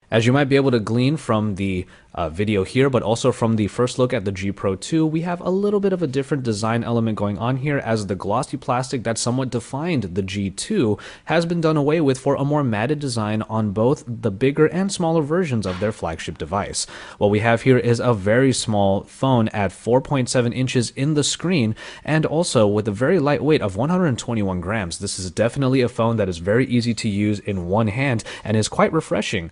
As you might be able to glean from the video here, but also from the first look at the G Pro 2, we have a little bit of a different design element going on here, as the glossy plastic that somewhat defined the G2 has been done away with for a more matted design on both the bigger and smaller versions of their flagship device. What we have here is a very small phone at 4.7 inches in the screen, and also with a very light weight of 121 grams. This is definitely a phone that is very easy to use in one hand and is quite refreshing.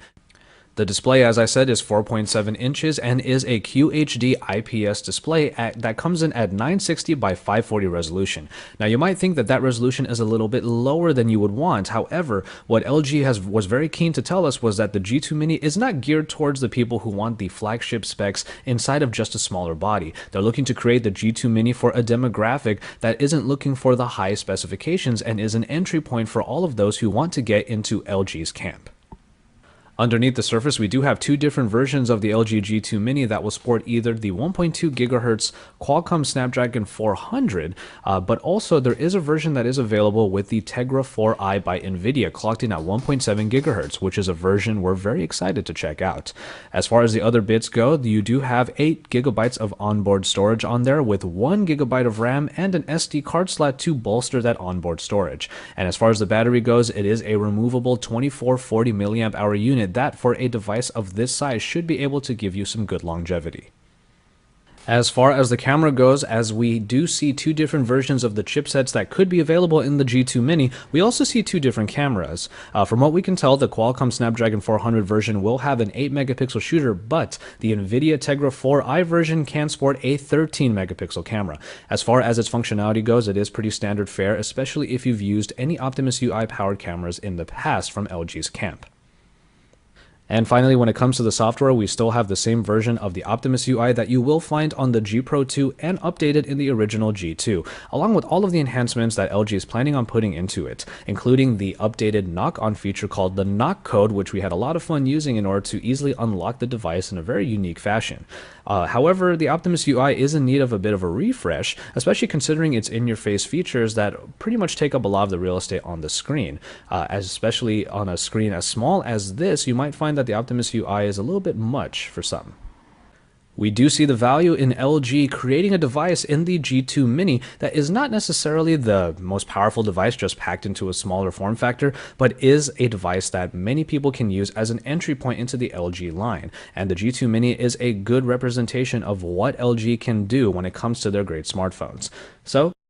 The display, as I said, is 4.7 inches and is a QHD IPS display that comes in at 960 by 540 resolution. Now, you might think that that resolution is a little bit lower than you would want. However, what LG was very keen to tell us was that the G2 Mini is not geared towards the people who want the flagship specs inside of just a smaller body. They're looking to create the G2 Mini for a demographic that isn't looking for the high specifications and is an entry point for all of those who want to get into LG's camp. Underneath the surface, we do have two different versions of the LG G2 Mini that will sport either the 1.2 GHz Qualcomm Snapdragon 400, but also there is a version that is available with the Tegra 4i by NVIDIA, clocked in at 1.7 GHz, which is a version we're very excited to check out. As far as the other bits go, you do have 8 GB of onboard storage on there, with 1 GB of RAM and an SD card slot to bolster that onboard storage. And as far as the battery goes, it is a removable 2440 mAh unit that for a device of this size should be able to give you some good longevity. As far as the camera goes, as we do see two different versions of the chipsets that could be available in the G2 Mini, we also see two different cameras. From what we can tell, the Qualcomm Snapdragon 400 version will have an 8 megapixel shooter, but the NVIDIA Tegra 4i version can sport a 13 megapixel camera. As far as its functionality goes, it is pretty standard fare, especially if you've used any Optimus UI powered cameras in the past from LG's camp. And finally, when it comes to the software, we still have the same version of the Optimus UI that you will find on the G Pro 2 and updated in the original G2, along with all of the enhancements that LG is planning on putting into it, including the updated knock-on feature called the knock code, which we had a lot of fun using in order to easily unlock the device in a very unique fashion. However, the Optimus UI is in need of a bit of a refresh, especially considering its in-your-face features that pretty much take up a lot of the real estate on the screen. Especially on a screen as small as this, you might find that the Optimus UI is a little bit much for some. We do see the value in LG creating a device in the G2 Mini that is not necessarily the most powerful device just packed into a smaller form factor, but is a device that many people can use as an entry point into the LG line. And the G2 Mini is a good representation of what LG can do when it comes to their great smartphones. So